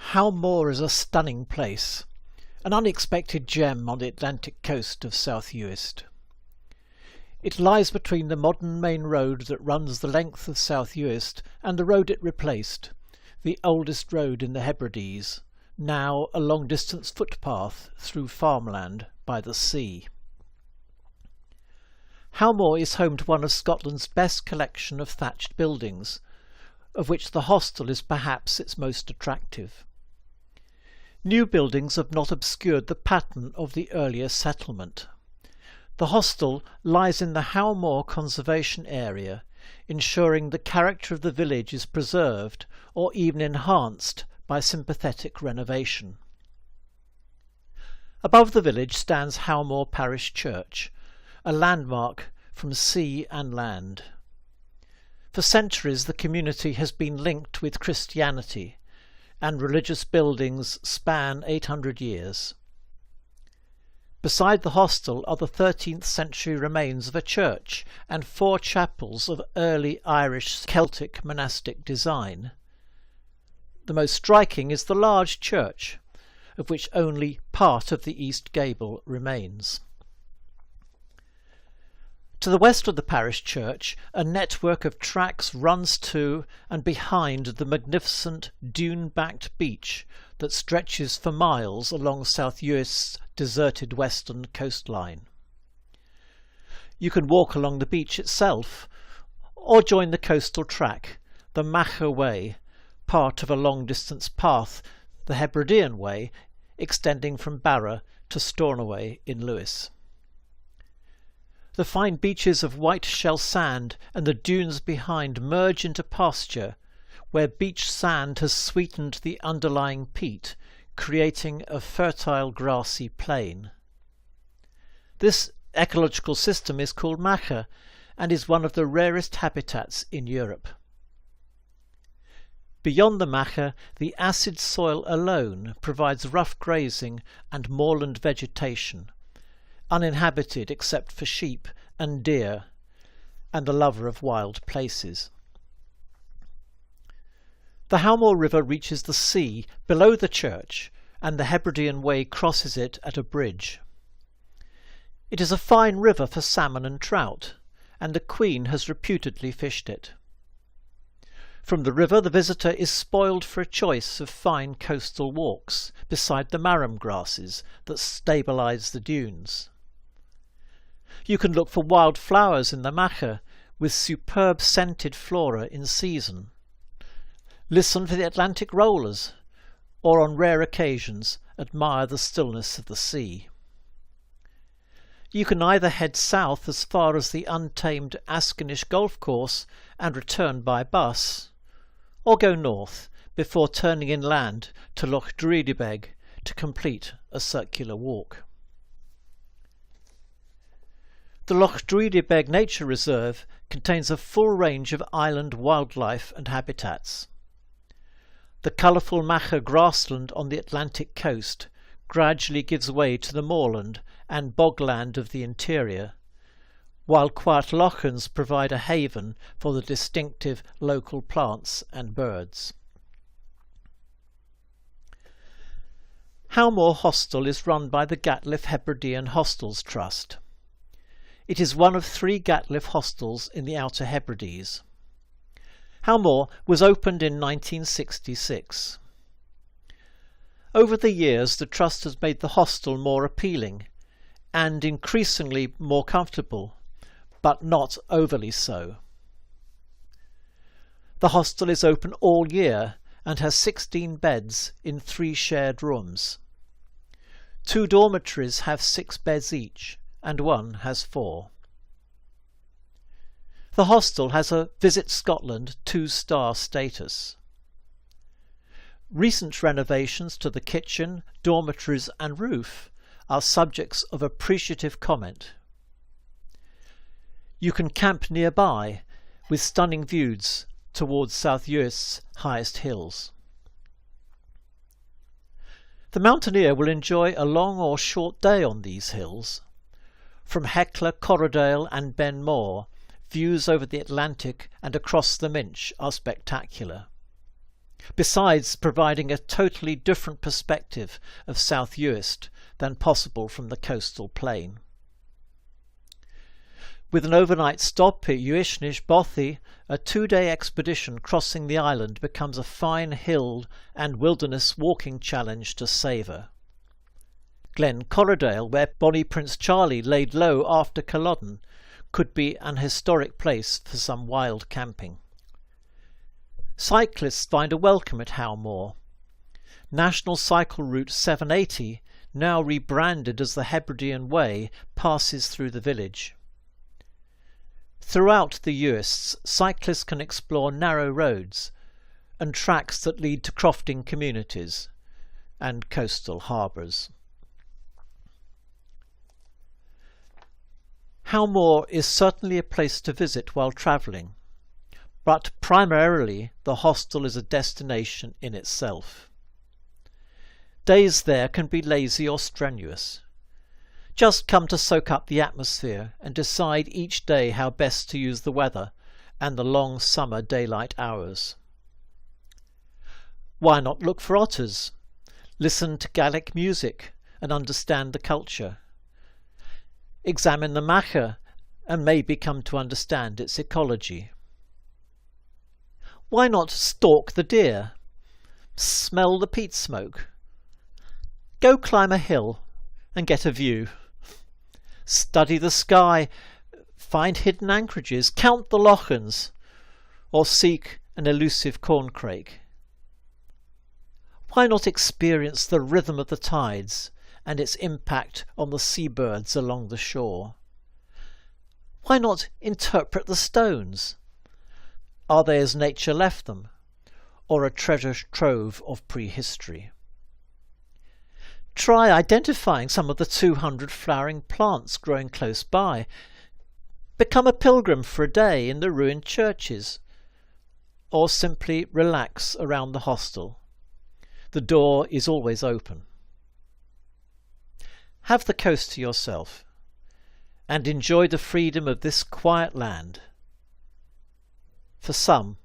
Howmore is a stunning place, an unexpected gem on the Atlantic coast of South Uist. It lies between the modern main road that runs the length of South Uist and the road it replaced, the oldest road in the Hebrides, now a long-distance footpath through farmland by the sea. Howmore is home to one of Scotland's best collection of thatched buildings, of which the hostel is perhaps its most attractive. New buildings have not obscured the pattern of the earlier settlement. The hostel lies in the Howmore Conservation Area, ensuring the character of the village is preserved or even enhanced by sympathetic renovation. Above the village stands Howmore Parish Church, a landmark from sea and land. For centuries the community has been linked with Christianity, and religious buildings span 800 years. Beside the hostel are the 13th century remains of a church and 4 chapels of early Irish Celtic monastic design. The most striking is the large church, of which only part of the east gable remains. To the west of the parish church, a network of tracks runs to and behind the magnificent dune-backed beach that stretches for miles along South Uist's deserted western coastline. You can walk along the beach itself, or join the coastal track, the Macha Way, part of a long-distance path, the Hebridean Way, extending from Barra to Stornoway in Lewis. The fine beaches of white shell sand and the dunes behind merge into pasture, where beach sand has sweetened the underlying peat, creating a fertile grassy plain. This ecological system is called Macha and is one of the rarest habitats in Europe. Beyond the Macha, the acid soil alone provides rough grazing and moorland vegetation, uninhabited except for sheep and deer, and the lover of wild places. The Howmore River reaches the sea below the church, and the Hebridean Way crosses it at a bridge. It is a fine river for salmon and trout, and the Queen has reputedly fished it. From the river the visitor is spoiled for a choice of fine coastal walks beside the marram grasses that stabilise the dunes. You can look for wild flowers in the Macha, with superb scented flora in season. Listen for the Atlantic rollers, or on rare occasions admire the stillness of the sea. You can either head south as far as the untamed Askenish golf course and return by bus, or go north before turning inland to Loch Druidibeg to complete a circular walk. The Loch Druidibeg Nature Reserve contains a full range of island wildlife and habitats. The colourful Macha grassland on the Atlantic coast gradually gives way to the moorland and bogland of the interior, while quiet lochans provide a haven for the distinctive local plants and birds. Howmore Hostel is run by the Gatliff Hebridean Hostels Trust. It is one of 3 Gatliff hostels in the Outer Hebrides. Howmore was opened in 1966. Over the years the Trust has made the hostel more appealing and increasingly more comfortable, but not overly so. The hostel is open all year and has 16 beds in 3 shared rooms. 2 dormitories have 6 beds each, and 1 has 4. The hostel has a Visit Scotland 2-star status. Recent renovations to the kitchen, dormitories and roof are subjects of appreciative comment. You can camp nearby with stunning views towards South Uist's highest hills. The mountaineer will enjoy a long or short day on these hills. From Hecla, Corriedale and Ben More, views over the Atlantic and across the Minch are spectacular. besides providing a totally different perspective of South Uist than possible from the coastal plain. With an overnight stop at Uist Bothy, a 2-day expedition crossing the island becomes a fine hill and wilderness walking challenge to savour. Glen Corridale, where Bonnie Prince Charlie laid low after Culloden, could be an historic place for some wild camping. Cyclists find a welcome at Howmore. National Cycle Route 780, now rebranded as the Hebridean Way, passes through the village. Throughout the Uists, cyclists can explore narrow roads and tracks that lead to crofting communities and coastal harbours. Howmore is certainly a place to visit while travelling, but primarily the hostel is a destination in itself. Days there can be lazy or strenuous. Just come to soak up the atmosphere and decide each day how best to use the weather and the long summer daylight hours. Why not look for otters, listen to Gaelic music and understand the culture? Examine the macha and maybe come to understand its ecology. Why not stalk the deer, smell the peat smoke, go climb a hill and get a view, study the sky, find hidden anchorages, count the lochans, or seek an elusive corncrake? Why not experience the rhythm of the tides and its impact on the seabirds along the shore? Why not interpret the stones? Are they as nature left them, or a treasure trove of prehistory? Try identifying some of the 200 flowering plants growing close by. Become a pilgrim for a day in the ruined churches, or simply relax around the hostel. The door is always open. Have the coast to yourself, and enjoy the freedom of this quiet land. For some,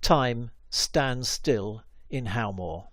time stands still in Howmore.